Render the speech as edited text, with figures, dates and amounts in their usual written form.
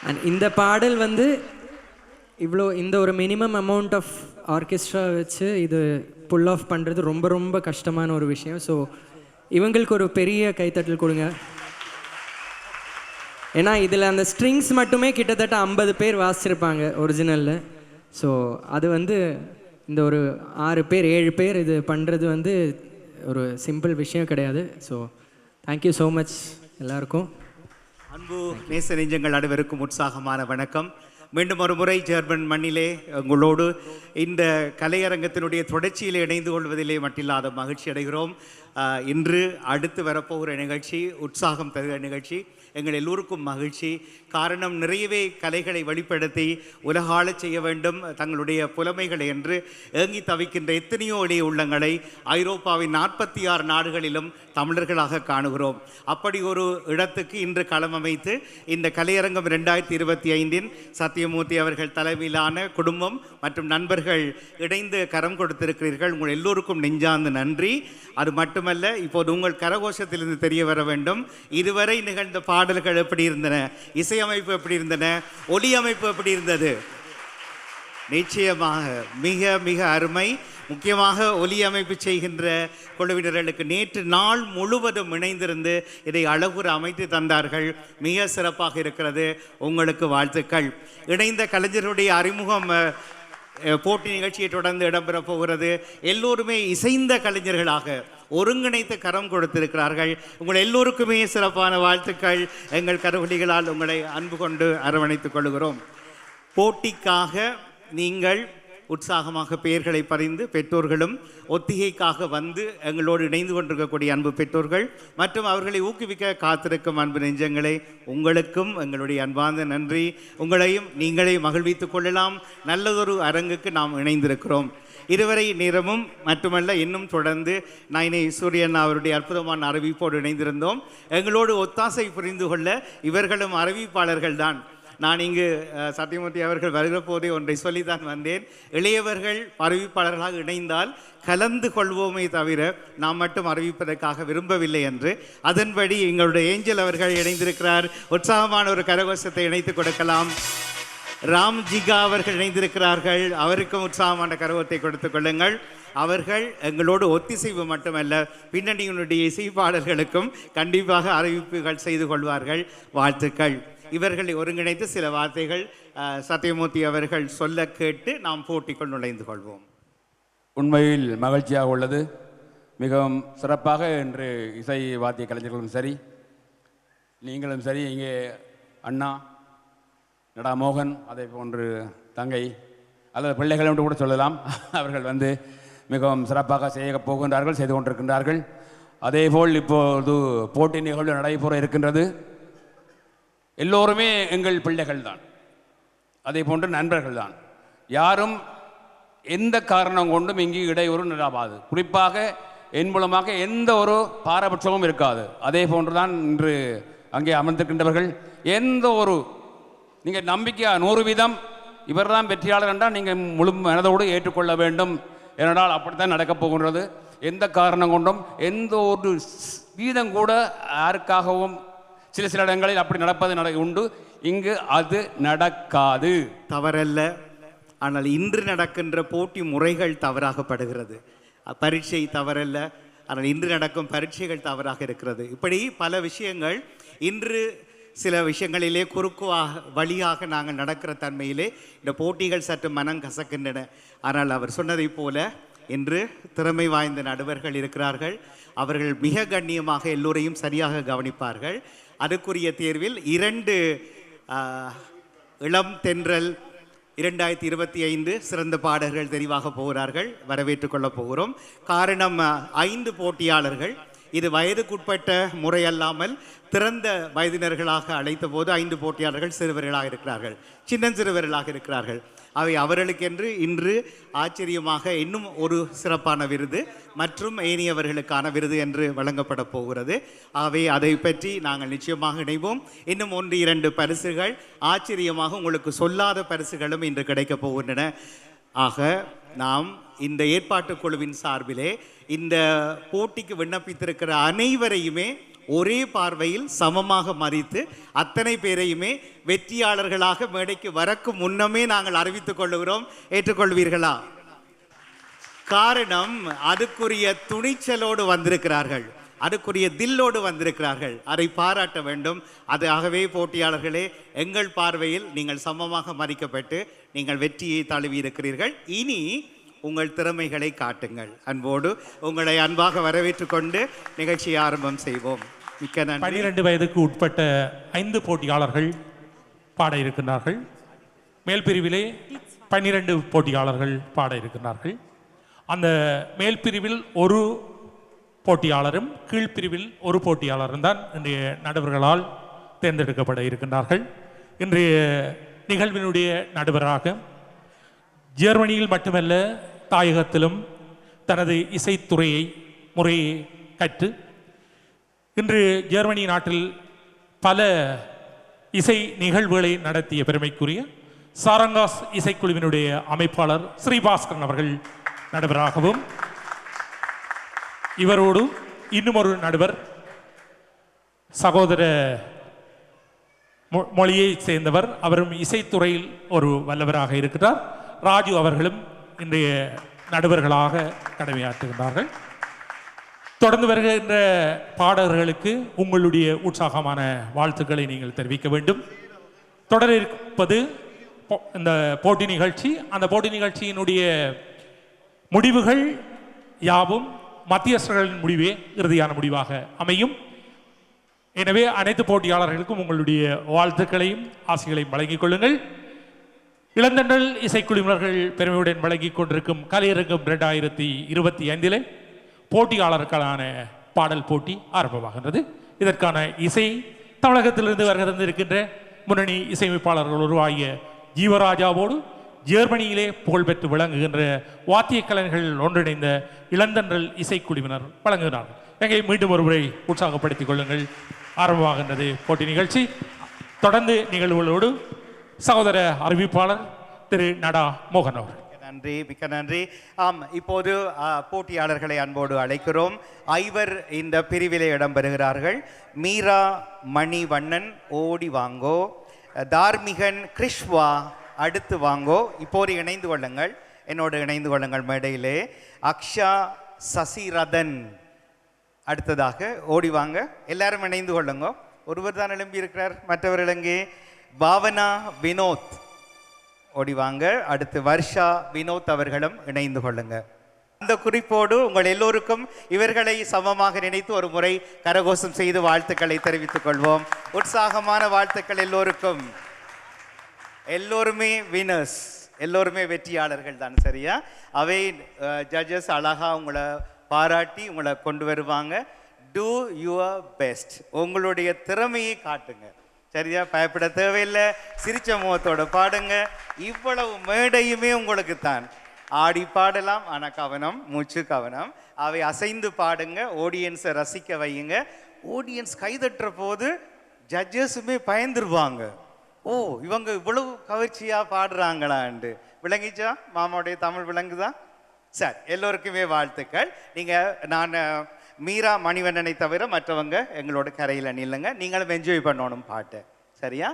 And இந்த பாடல் வந்து இவ்வளோ இந்த ஒரு மினிமம் அமௌண்ட் ஆஃப் ஆர்கெஸ்ட்ரா வச்சு இது புல் ஆஃப் பண்ணுறது ரொம்ப ரொம்ப கஷ்டமான ஒரு விஷயம். ஸோ இவங்களுக்கு ஒரு பெரிய கைத்தட்டல் கொடுங்க. ஏன்னா இதில் அந்த ஸ்ட்ரிங்ஸ் மட்டுமே கிட்டத்தட்ட 50 பேர் வாசிச்சிருப்பாங்க ஒரிஜினலில். ஸோ அது வந்து இந்த ஒரு 6 பேர் 7 பேர் இது பண்ணுறது வந்து ஒரு சிம்பிள் விஷயம் கிடையாது. ஸோ தேங்க்யூ ஸோ மச் எல்லாருக்கும். அன்பு நேச நெஞ்சங்கள் அனைவருக்கும் உற்சாகமான வணக்கம். மீண்டும் ஒரு முறை ஜெர்மன் மண்ணிலே உங்களோடு இந்த கலையரங்கத்தினுடைய தொடர்ச்சியில் இணைந்து கொள்வதிலே மட்டில்லாத மகிழ்ச்சி அடைகிறோம். இன்று அடுத்து வரப்போகிற நிகழ்ச்சி உற்சாகம் தருகிற நிகழ்ச்சி. எங்கள் எல்லோருக்கும் மகிழ்ச்சி. காரணம், நிறையவே கலைகளை வெளிப்படுத்தி உலகாளச் செய்ய வேண்டும் தங்களுடைய புலமைகளை என்று ஏங்கி தவிக்கின்ற எத்தனையோ எளிய உள்ளங்களை ஐரோப்பாவின் 46 நாடுகளிலும் தமிழர்களாக காணுகிறோம். அப்படி ஒரு இடத்துக்கு இன்று களம் அமைத்து இந்த கலையரங்கம் 2025 சத்தியமூர்த்தி அவர்கள் தலைமையிலான குடும்பம் மற்றும் நண்பர்கள் இணைந்து கரம் கொடுத்திருக்கிறீர்கள். உங்கள் எல்லோருக்கும் நெஞ்சார்ந்த நன்றி. அது மட்டுமல்ல, இப்போது உங்கள் கரகோஷத்திலிருந்து தெரிய வர வேண்டும், இதுவரை நிகழ்ந்த பாடல்கள் எப்படி இருந்தன, இசையமைப்பு எப்படி இருந்தன, ஒலி அமைப்பு எப்படி இருந்தது. நிச்சயமாக மிக மிக அருமை. முக்கியமாக ஒலி அமைப்பு செய்கின்ற குழுவினர்களுக்கு நேற்று நாள் முழுவதும் இணைந்திருந்து இதை அழகுற அமைத்து தந்தார்கள். மிக சிறப்பாக இருக்கிறது. உங்களுக்கு வாழ்த்துக்கள். இணைந்த கலைஞர்களுடைய அறிமுகம் போட்டி நிகழ்ச்சியை தொடர்ந்து இடம்பெறப் போகிறது. எல்லோருமே இசைந்த கலைஞர்களாக ஒருங்கிணைத்து கரம் கொடுத்திருக்கிறார்கள். உங்கள் எல்லோருக்குமே சிறப்பான வாழ்த்துக்கள். எங்கள் கருவொலிகளால் உங்களை அன்பு கொண்டு அரவணைத்துக் கொள்கிறோம். போட்டிக்காக நீங்கள் உற்சாகமாக பெயர்களை பதிந்து பெற்றோர்களும் ஒத்திகைக்காக வந்து எங்களோடு இணைந்து கொண்டிருக்கக்கூடிய அன்பு பெற்றோர்கள் மற்றும் அவர்களை ஊக்குவிக்க காத்திருக்கும் அன்பு நெஞ்சங்களே, உங்களுக்கும் எங்களுடைய அன்பார்ந்த நன்றி. உங்களையும் நீங்களே மகிழ்வித்துக் கொள்ளலாம். நல்லதொரு அரங்குக்கு நாம் இணைந்திருக்கிறோம். இதுவரை நேரமும் மட்டுமல்ல, இன்னும் தொடர்ந்து நைனை சூரியன் அவருடைய அற்புதமான அறிவிப்போடு இணைந்திருந்தோம். எங்களோடு ஒத்தாசை புரிந்து கொள்ள இவர்களும் அறிவிப்பாளர்கள் தான். நான் இங்கு சத்தியமூர்த்தி அவர்கள் வருகிற போதே ஒன்றை சொல்லித்தான் வந்தேன். இளையவர்கள் அறிவிப்பாளர்களாக இணைந்தால் கலந்து கொள்வோமே தவிர நாம் மட்டும் அறிவிப்பதற்காக விரும்பவில்லை என்று. அதன்படி எங்களுடைய ஏஞ்சல் அவர்கள் இணைந்திருக்கிறார். உற்சாகமான ஒரு கரகோஷத்தை இணைத்து கொடுக்கலாம். ராம்ஜிகா அவர்கள் இணைந்திருக்கிறார்கள். அவருக்கும் உற்சாகமான கரகோஷத்தை கொடுத்துக் கொள்ளுங்கள். அவர்கள் எங்களோடு ஒத்திசைவு மட்டுமல்ல, பின்னணியினுடைய இசைப்பாளர்களுக்கும் கண்டிப்பாக அறிவிப்புகள் செய்து கொள்வார்கள். வாழ்த்துக்கள். இவர்களை ஒருங்கிணைத்து சில வார்த்தைகள் சத்தியமூர்த்தி அவர்கள் சொல்ல கேட்டு நாம் போட்டிக்குள் நுழைந்து கொள்வோம். உண்மையில் மகிழ்ச்சியாக உள்ளது. மிகவும் சிறப்பாக இன்று இசை வாத்திய கலைஞர்களும் சரி, நீங்களும் சரி, இங்கே அண்ணா நடா மோகன், அதே போன்று தங்கை அல்லது பிள்ளைகள் என்று கூட சொல்லலாம், அவர்கள் வந்து மிகவும் சிறப்பாக செய்ய போகின்றார்கள், செய்து கொண்டிருக்கின்றார்கள். அதேபோல் இப்போது போட்டி நிகழ்வு நடைபெற இருக்கின்றது. எல்லோருமே எங்கள் பிள்ளைகள் தான், அதே போன்று நண்பர்கள் தான். யாரும் எந்த காரணம் கொண்டும் இங்கு இடையூறு நிலவாது. குறிப்பாக என் மூலமாக எந்த ஒரு பாரபட்சமும் இருக்காது. அதே போன்றுதான் இன்று அங்கே அமர்ந்திருக்கின்றவர்கள் எந்த ஒரு நீங்கள் நம்பிக்கை 100% இவர் தான் வெற்றியாளர் என்றால் நீங்கள் முழு மனதோடு ஏற்றுக்கொள்ள வேண்டும். ஏனென்றால் அப்படித்தான் நடக்கப் போகின்றது. எந்த காரணம் கொண்டும் எந்த ஒரு வீதம் கூட யாருக்காகவும் சில இடங்களில் அப்படி நடப்பது உண்டு. இங்கு அது நடக்காது. தவறல்ல. ஆனால் இன்று நடக்கின்ற போட்டி முறைகள் தவறாகப்படுகிறது. பரீட்சை தவறல்ல, ஆனால் இன்று நடக்கும் பரீட்சைகள் தவறாக இருக்கிறது. இப்படி பல விஷயங்கள் இன்று சில விஷயங்களிலே வழியாக நாங்கள் நடக்கிற தன்மையிலே இந்த போட்டிகள் சற்று மனம் கசக்கின்றன. ஆனால் அவர் சொன்னதை போல இன்று திறமை வாய்ந்த நடுவர்கள் இருக்கிறார்கள். அவர்கள் மிக கண்ணியமாக எல்லோரையும் சரியாக கவனிப்பார்கள். அதுக்குரிய தேர்வில் 2 இளம் தென்றல் 2025 சிறந்த பாடகர்கள் தெரிவாக போகிறார்கள். வரவேற்றுக் கொள்ளப் போகிறோம். காரணம், 5 போட்டியாளர்கள். இது வயதுக்குட்பட்ட முறை அல்லாமல் திறந்த வயதினர்களாக அழைத்த போது 5 போட்டியாளர்கள் சிறுவர்களாக இருக்கிறார்கள், சின்னஞ்சிறுவர்களாக இருக்கிறார்கள். அவை அவர்களுக்கென்று இன்று ஆச்சரியமாக இன்னும் ஒரு சிறப்பான விருது மற்றும் ஏனியவர்களுக்கான விருது என்று வழங்கப்பட போகிறது. ஆகவே அதை பற்றி நாங்கள் நிச்சயமாக இணைவோம். இன்னும் 1-2 பரிசுகள், ஆச்சரியமாக உங்களுக்கு சொல்லாத பரிசுகளும் இன்று கிடைக்கப் போகின்றன. ஆக நாம் இந்த ஏற்பாட்டு குழுவின் சார்பிலே இந்த போட்டிக்கு விண்ணப்பித்திருக்கிற அனைவரையுமே ஒரே பார்வையில் சமமாக மதித்து அத்தனை பேரையுமே வெற்றியாளர்களாக மேடைக்கு வரக்கு முன்னமே நாங்கள் அறிவித்துக் கொள்ளுகிறோம். ஏற்றுக்கொள்வீர்களா? காரணம், அதுக்குரிய துணிச்சலோடு வந்திருக்கிறார்கள், அதுக்குரிய தில்லோடு வந்திருக்கிறார்கள். அதை பாராட்ட வேண்டும். ஆகவே போட்டியாளர்களே, எங்கள் பார்வையில் நீங்கள் சமமாக மதிக்கப்பட்டு நீங்கள் வெற்றியை தழுவி இருக்கிறீர்கள். இனி உங்கள் திறமைகளை காட்டுங்கள். அன்போடு உங்களை அன்பாக வரவேற்றுக் கொண்டு நிகழ்ச்சியை ஆரம்பம் செய்வோம். மிக்க நன்றி. 12 வயதுக்கு உட்பட்ட 5 போட்டியாளர்கள் பாட இருக்கின்றார்கள். மேல் பிரிவிலே 12 போட்டியாளர்கள் பாட இருக்கின்றார்கள். அந்த மேல் பிரிவில் ஒரு போட்டியாளரும் கீழ்ப்பிரிவில் ஒரு போட்டியாளரும் தான் இன்றைய நடுவர்களால் தேர்ந்தெடுக்கப்பட இருக்கின்றார்கள். இன்றைய நிகழ்வினுடைய நடுவராக ஜெர்மனியில் மட்டுமல்ல தாயகத்திலும் தனது இசைத்துறையை முறையை கற்று இன்று ஜெர்மனி நாட்டில் பல இசை நிகழ்வுகளை நடத்திய பெருமைக்குரிய சாரங்காஸ் இசைக்குழுவினுடைய அமைப்பாளர் ஸ்ரீபாஸ்கரன் அவர்கள் நடுவராகவும், இவரோடு இன்னும் ஒரு நடுவர் சகோதர மொழியை சேர்ந்தவர், அவரும் இசைத்துறையில் ஒரு வல்லவராக இருக்கிறார். ராஜு அவர்களும் இன்றைய நடுவர்களாக கடமையாற்றுகின்றார்கள். தொடர்ந்து வருகின்ற பாடகர்களுக்கு உங்களுடைய உற்சாகமான வாழ்த்துக்களை நீங்கள் தெரிவிக்க வேண்டும். தொடர இருப்பது இந்த போட்டி நிகழ்ச்சி. அந்த போட்டி நிகழ்ச்சியினுடைய முடிவுகள் யாவும் மத்தியஸ்தர்களின் முடிவே இறுதியான முடிவாக அமையும். எனவே அனைத்து போட்டியாளர்களுக்கும் உங்களுடைய வாழ்த்துக்களையும் ஆசைகளையும் வழங்கிக் கொள்ளுங்கள். இளந்தண்டல் இசைக்குழுவினர்கள் பெருமையுடன் வழங்கிக் கொண்டிருக்கும் கலையரங்கம் 2025 போட்டியாளர்களுக்கான பாடல் போட்டி ஆரம்பமாகின்றது. இதற்கான இசை தமிழகத்திலிருந்து வருகின்ற முன்னணி இசையமைப்பாளர்கள் உருவாகிய ஜீவராஜாவோடு ஜெர்மனியிலே புகழ்பெற்று விளங்குகின்ற வாத்திய கலைஞர்கள் ஒன்றிணைந்த இளந்தண்டல் இசைக்குழுவினர் வழங்குகிறார்கள். எங்கே மீண்டும் ஒருமுறை உற்சாகப்படுத்திக் கொள்ளுங்கள். ஆரம்பமாகின்றது போட்டி நிகழ்ச்சி. தொடர்ந்து நிகழ்வுகளோடு சகோதர அறிவிப்பாளர் திரு நடா மோகன் அவர். நன்றி, மிக்க நன்றி. இப்போது போட்டியாளர்களை அன்போடு அழைக்கிறோம். 5 இந்த பிரிவிலே இடம்பெறுகிறார்கள். மீரா மணிவண்ணன் ஓடி வாங்கோ, தார்மிகன் கிருஷ்வா அடுத்து வாங்கோ. இப்போது இணைந்து கொள்ளுங்கள், என்னோடு இணைந்து கொள்ளுங்கள் மேடையிலே. அக்ஷா சசிரதன் அடுத்ததாக ஓடி வாங்க. எல்லாரும் இணைந்து கொள்ளுங்க. ஒருவர் தான் எழும்பி இருக்கிறார், மற்றவர்கள் எங்கே? பாவனா வினோத் ஓடி வாங்க. அடுத்து வர்ஷா வினோத் அவர்களும் இணைந்து கொள்ளுங்க. அந்த குறிப்போடு உங்கள் எல்லோருக்கும் இவர்களை சமமாக நினைத்து ஒரு முறை கரகோஷம் செய்து வாழ்த்துக்களை தெரிவித்துக் கொள்வோம். உற்சாகமான வாழ்த்துக்கள் எல்லோருக்கும். எல்லோருமே வினர்ஸ், எல்லோருமே வெற்றியாளர்கள் தான், சரியா? அவை ஜட்ஜஸ் அழகா உங்களை பாராட்டி உங்களை கொண்டு வருவாங்க. டூ யுவர் பெஸ்ட், உங்களுடைய திறமையை காட்டுங்க, சரியா? பயப்பட தேவையில்லை, சிரிச்ச முகத்தோட பாடுங்க. இவ்வளவு மேடையுமே உங்களுக்கு தான். ஆடி பாடலாம், ஆனால் கவனம், மூச்சு கவனம். அவை அசைந்து பாடுங்க, ஆடியன்ஸை ரசிக்க வையுங்க. ஆடியன்ஸ் கைதட்டுற போது ஜட்ஜஸுமே பயந்துருவாங்க. ஓ, இவங்க இவ்வளவு கவர்ச்சியாக பாடுறாங்களாண்டு. விளங்கிச்சா? மாமாவுடைய தமிழ் விளங்குதா? சரி, எல்லோருக்குமே வாழ்த்துக்கள். நான் மீரா மணிவண்ணனை தவிர மற்றவங்க எங்களோட கரையில் நில்லுங்க. நீங்களும் என்ஜாய் பண்ணணும் பாட்டு, சரியா?